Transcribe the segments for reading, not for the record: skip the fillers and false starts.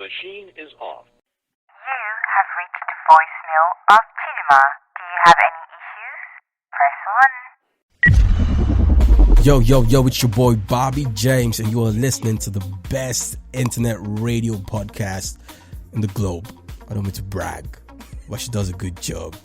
machine is off. You have reached the voicemail of Chidinma. Do you have any issues? Press 1. Yo, it's your boy Bobby James, and you are listening to the best internet radio podcast in the globe. I don't mean to brag, but she does a good job.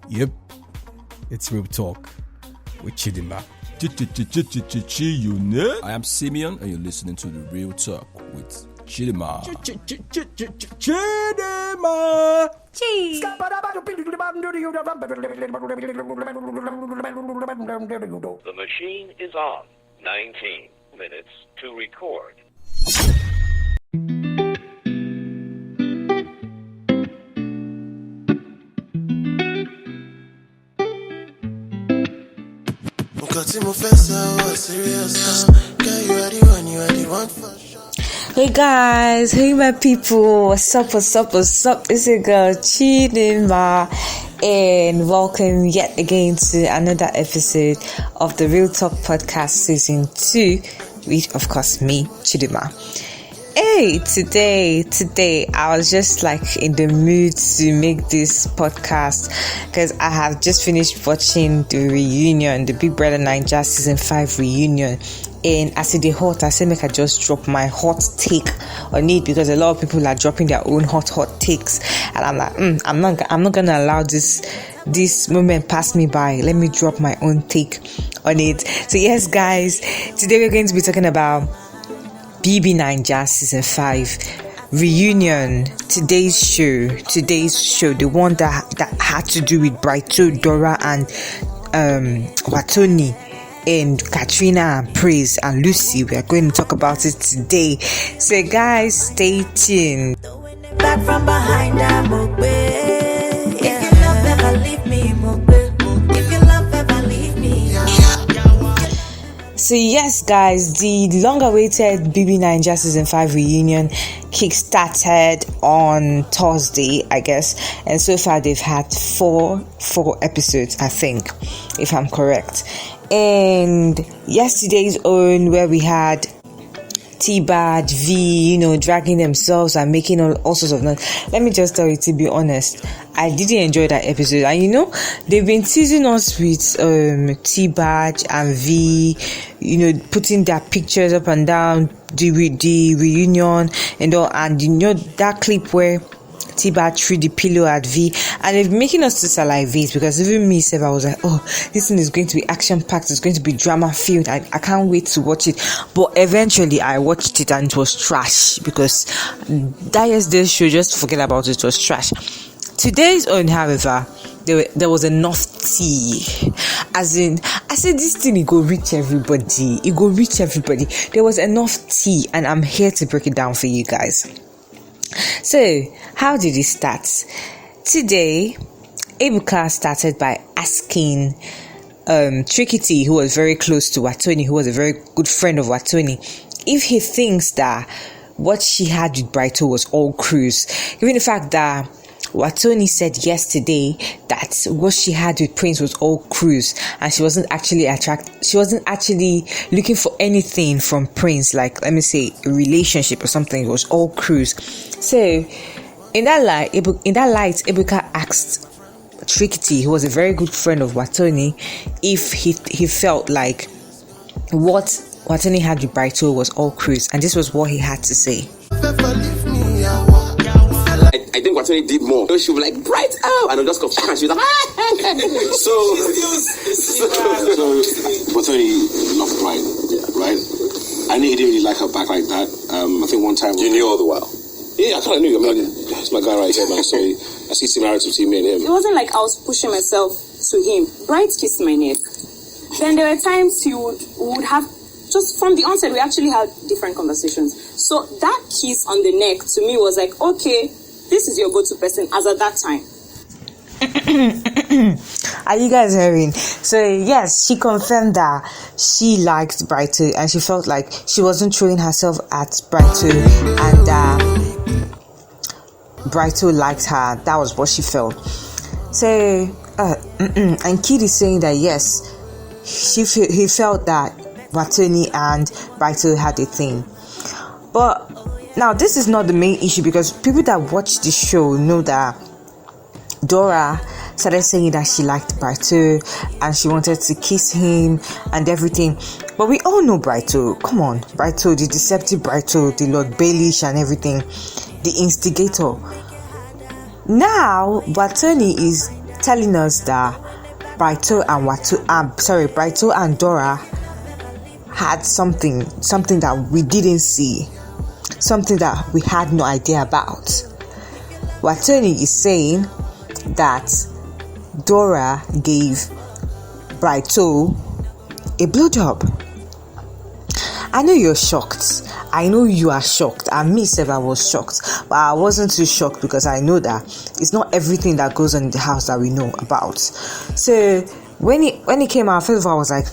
Yep, it's Real Talk with Chidinma. I am Simeon, and you're listening to the Real Talk with Chidinma. Chidinma. Cheese. The machine is off. 19 minutes to record. Hey guys, hey my people, what's up? It's your girl Chidinma, and welcome yet again to another episode of the Real Talk Podcast Season 2 with, of course, me, Chidinma. Hey, today I was just like in the mood to make this podcast because I have just finished watching the reunion, the BBNaija Season 5 reunion. And as it is hot, I said make I just drop my hot take on it because a lot of people are dropping their own hot takes, and I'm like, I'm not gonna allow this moment pass me by. Let me drop my own take on it. So yes, guys, today we're going to be talking about BBNaija Season 5 reunion. Today's show, the one that had to do with Brighto, Dora, and Wathoni, and Ka3na, and Praise, and Lucy. We are going to talk about it today. So guys, stay tuned. Back from behind, I'm okay. If you love ever leave me, if you love ever leave me. So yes, guys, the long-awaited BBNaija Season 5 reunion kick-started on Thursday, I guess, and so far they've had four episodes, I think, if I'm correct. And yesterday's own, where we had T-Bad, V, dragging themselves and making all sorts of noise. Let me just tell you, to be honest, I didn't enjoy that episode. And they've been teasing us with T-Bad and V, putting their pictures up and down the reunion and all, and that clip where T-Bad threw the pillow at V, and they've been making us to salivate, because even me, I was like, oh, this thing is going to be action-packed, it's going to be drama-filled, I can't wait to watch it. But eventually I watched it and it was trash, because that yesterday's show, just forget about it, was trash. Today's own, however, there was enough tea. As in, I said this thing, it go reach everybody. There was enough tea, and I'm here to break it down for you guys. So, how did it start? Today, Ebuka started by asking Tricky, who was very close to Wathoni, who was a very good friend of Wathoni, if he thinks that what she had with Brighto was all cruise. Given the fact that Wathoni said yesterday that what she had with Prince was all cruise, and she wasn't actually looking for anything from Prince, like, let me say, a relationship or something. It was all cruise. So in that light, Ebuka asked Tricky, who was a very good friend of Wathoni, if he felt like what Wathoni had with Brighto was all cruise, and this was what he had to say. I think Wathoni did more. So she was like, bright out, and I just got and she was like, so Wathoni loved Bright, right? I knew he didn't really like her back like that. I think one time you knew all the while. Yeah, I kind of knew. I mean, that's my guy right here, man. So I see similarities between me and him. It wasn't like I was pushing myself to him. Bright kissed my neck. Then there were times he would have, just from the onset, we actually had different conversations. So that kiss on the neck to me was like, okay, this is your go-to person as at that time. Are you guys hearing? So yes, she confirmed that she liked Brighto, and she felt like she wasn't throwing herself at Brighto, and Brighto liked her. That was what she felt. So and Kid is saying that yes, he felt that Wathoni and Brighto had a thing, but Now, this is not the main issue, because people that watch the show know that Dora started saying that she liked Brighto and she wanted to kiss him and everything. But we all know Brighto. Come on, Brighto, the deceptive Brighto, the Lord Baelish and everything, the instigator. Now, Wathoni is telling us that Brighto and Dora had something that we didn't see, something that we had no idea about. Wathoni is saying that Dora gave Brighto a blowjob. I know you're shocked. I know you are shocked. And me, I was shocked. But I wasn't too shocked, because I know that it's not everything that goes on in the house that we know about. So when it came out, first of all, I was like,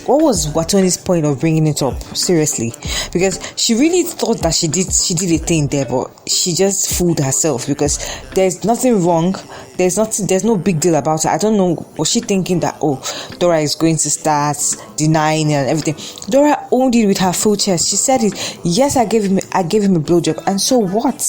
what was Wathoni's point of bringing it up? Seriously, because she really thought that she did a thing there, but she just fooled herself, because there's nothing wrong. There's no big deal about it. I don't know, was she thinking that Dora is going to start denying and everything? Dora owned it with her full chest. She said it. Yes, I gave him a blowjob, and so what?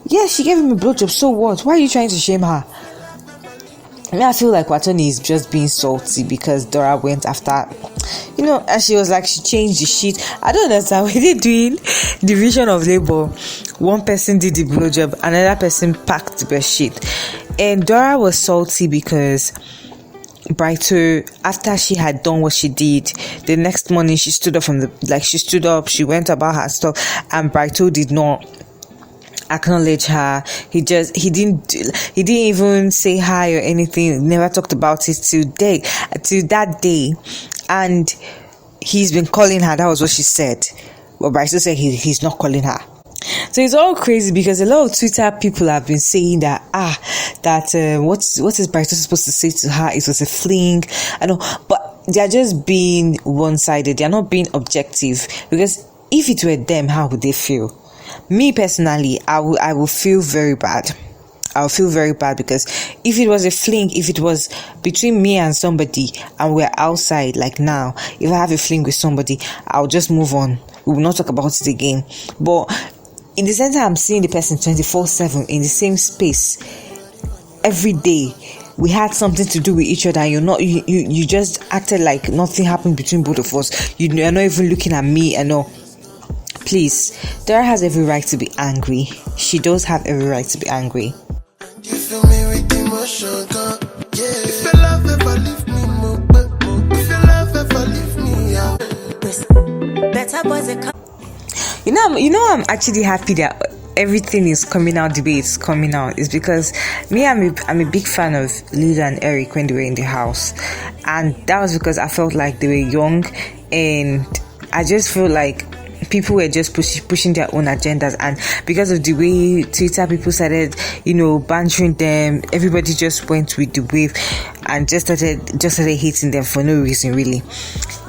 Yes, she gave him a blowjob. So what? Why are you trying to shame her? I feel like Wathoni is just being salty because Dora went after, and she was like, she changed the sheet. I don't understand. When they doing division of labor, one person did the blowjob, another person packed the bed sheet. And Dora was salty because Brighto, after she had done what she did, the next morning she stood up, she went about her stuff, and Brighto did not acknowledge her. He didn't even say hi or anything. Never talked about it till that day, and he's been calling her. That was what she said. But Brighto said he's not calling her. So it's all crazy, because a lot of Twitter people have been saying that what is Brighto supposed to say to her? It was a fling. I know, but they are just being one-sided. They are not being objective, because if it were them, how would they feel? Me personally, I will feel very bad. I'll feel very bad, because if it was a fling, if it was between me and somebody and we're outside, like now, if I have a fling with somebody, I'll just move on. We will not talk about it again. But in the center, I'm seeing the person 24/7 in the same space every day. We had something to do with each other. You just acted like nothing happened between both of us. You're not even looking at me and all. Please, Dora has every right to be angry. She does have every right to be angry. You fill me with emotion, girl. Yeah. If your love ever leave me, if your love ever leave me out. Better boys are coming. I'm actually happy that everything is coming out the way it's coming out. Is because me, I'm a big fan of Lila and Eric when they were in the house, and that was because I felt like they were young, and I just feel like people were just pushing their own agendas, and because of the way Twitter people started, bantering them, everybody just went with the wave and just started hating them for no reason, really.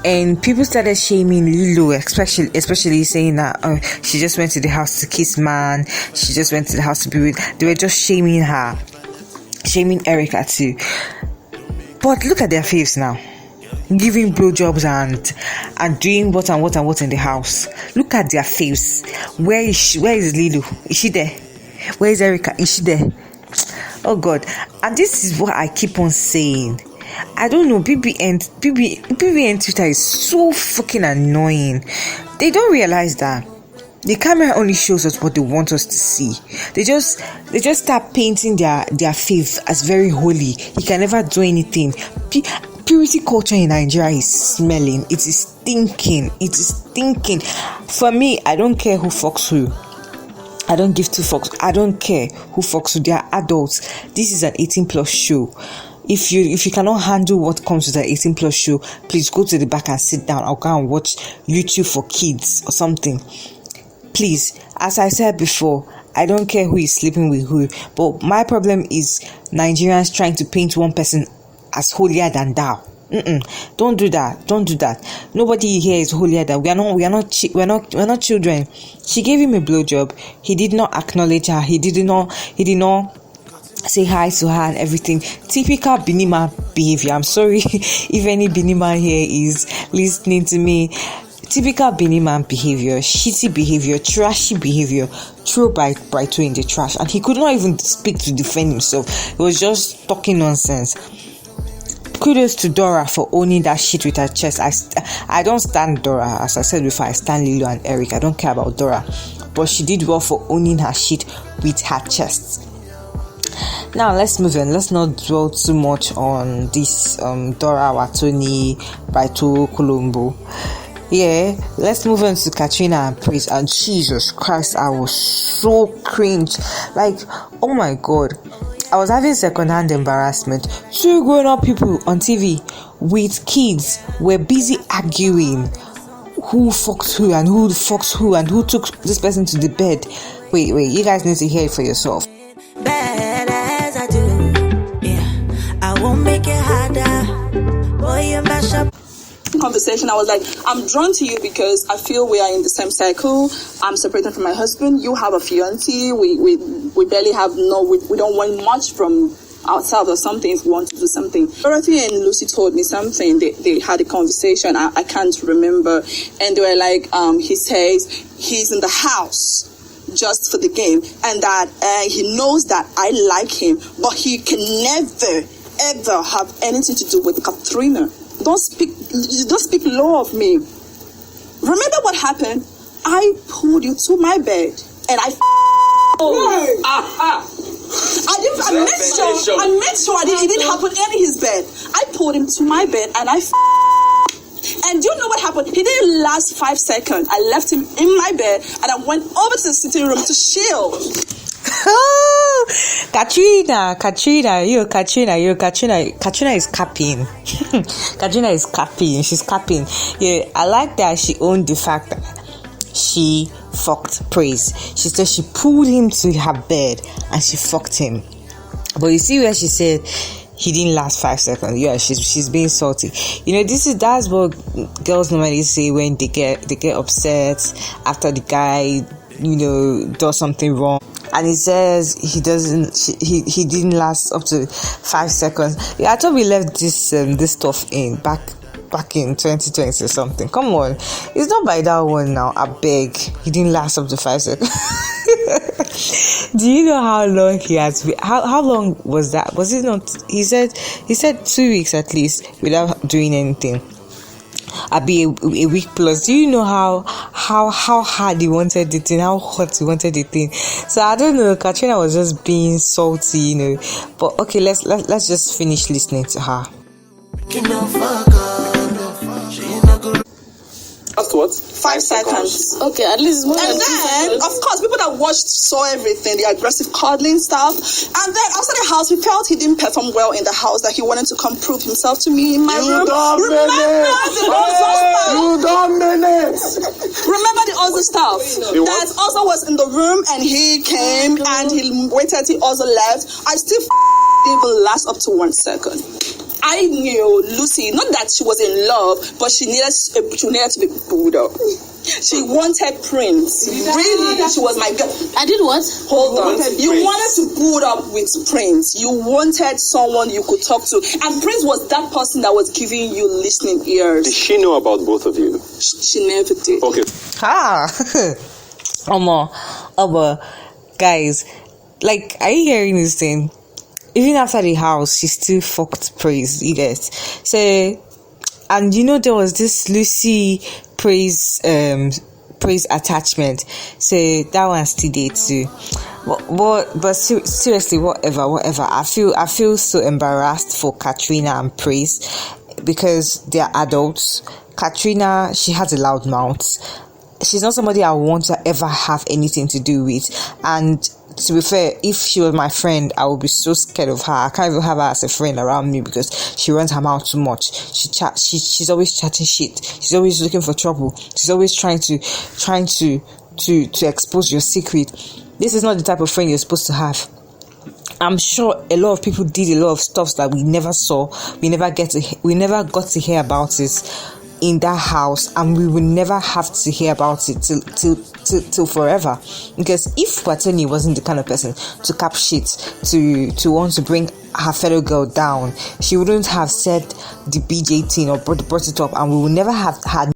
And people started shaming Lilo, especially saying that she just went to the house to kiss man, she just went to the house to be with. They were just shaming her, shaming Erica too. But look at their face now, giving blowjobs and doing what in the house. Look at their face. Where is Lilo? Is she there? Where is Erica? Is she there? Oh God. And this is what I keep on saying. I don't know, BBN Twitter is so fucking annoying. They don't realize that the camera only shows us what they want us to see. They just start painting their faith as very holy. He can never do anything. Purity culture in Nigeria is smelling. It is stinking. For me, I don't care who fucks who. I don't give two fucks. I don't care who fucks who. They are adults. This is an 18+ show. If you cannot handle what comes with an 18+ show, please go to the back and sit down. I'll go and watch YouTube for kids or something. Please, as I said before, I don't care who is sleeping with who. But my problem is Nigerians trying to paint one person as holier than thou. Don't do that. Nobody here is holier than. We're not children. She gave him a blowjob. He did not acknowledge her. He did not say hi to her and everything. Typical Chidinma behavior. I'm sorry if any Chidinma here is listening to me. Typical Benin man behavior, shitty behavior, trashy behavior. Throw Brighto in the trash, and he could not even speak to defend himself. He was just talking nonsense. Kudos to Dora for owning that shit with her chest. I don't stand Dora, as I said before. I stand Lilo and Eric. I don't care about Dora, but she did well for owning her shit with her chest. Now let's move on. Let's not dwell too much on this Dora, Wathoni, Brighto, Colombo. Yeah, let's move on to Ka3na and Praise. And Jesus Christ, I was so cringe. Like, oh my God. I was having second-hand embarrassment. 2 grown-up people on TV with kids were busy arguing who fucked who and who fucked who and who took this person to the bed. Wait, you guys need to hear it for yourself. Bad as I do, yeah, I won't make it harder. Boy, you mash up. Conversation, I was like, I'm drawn to you because I feel we are in the same circle. I'm separated from my husband. You have a fiancé. We barely have we don't want much from ourselves or something if we want to do something. Dorothy and Lucy told me something. They had a conversation. I can't remember. And they were like, he says he's in the house just for the game, and that he knows that I like him, but he can never ever have anything to do with Ka3na. Don't speak low of me. Remember what happened? I pulled you to my bed and I made sure it didn't happen in his bed. I pulled him to my bed and and you know what happened? He didn't last 5 seconds. I left him in my bed and I went over to the sitting room to chill. Oh, Ka3na is capping. Ka3na is capping. She's capping. Yeah, I like that she owned the fact that she fucked Praise. She said she pulled him to her bed and she fucked him. But you see where she said he didn't last 5 seconds. Yeah, she's being salty. You know, that's what girls normally say when they get upset after the guy, you know, does something wrong. And he says he didn't last up to 5 seconds. Yeah, I thought we left this stuff in back in 2020 or something. Come on, it's not by that one now. I beg, he didn't last up to 5 seconds. Do you know how long he has been? How long was that? Was it not? He said 2 weeks at least without doing anything. I'd be a week plus. Do you know how hard he wanted the thing, how hot he wanted the thing? So I don't know. Ka3na was just being salty, you know. But okay, let's just finish listening to her. After what? 5 seconds. Okay, at least more. And then, of course, people that watched saw everything, the aggressive cuddling stuff. And then outside the house, we felt he didn't perform well in the house, that he wanted to come prove himself to me in my room. Remember the other stuff. That also was in the room, and he came and he waited. He also left. I still didn't even last up to 1 second. I knew Lucy, not that she was in love, but she needed to be pulled up. She wanted Prince. Really, she was my girl. I did what? Hold on. You wanted to pull up with Prince. You wanted someone you could talk to. And Prince was that person that was giving you listening ears. Did she know about both of you? She never did. Okay. Guys, like, are you hearing this thing? Even after the house, she still fucked Praise, you guys. So, and you know, there was this Lucy Praise attachment. So that one still there too. But seriously, whatever. I feel so embarrassed for Ka3na and Praise because they are adults. Ka3na, she has a loud mouth. She's not somebody I want to ever have anything to do with. And to be fair, if she was my friend, I would be so scared of her. I can't even have her as a friend around me because she runs her mouth too much. She's always chatting shit. She's always looking for trouble. She's always trying to expose your secret. This is not the type of friend you're supposed to have. I'm sure a lot of people did a lot of stuff that we never saw. We never got to hear about it in that house, and we will never have to hear about it till forever. Because if Wathoni wasn't the kind of person to cap shit, to want to bring her fellow girl down, she wouldn't have said the BJ thing or brought it up, and we would never have had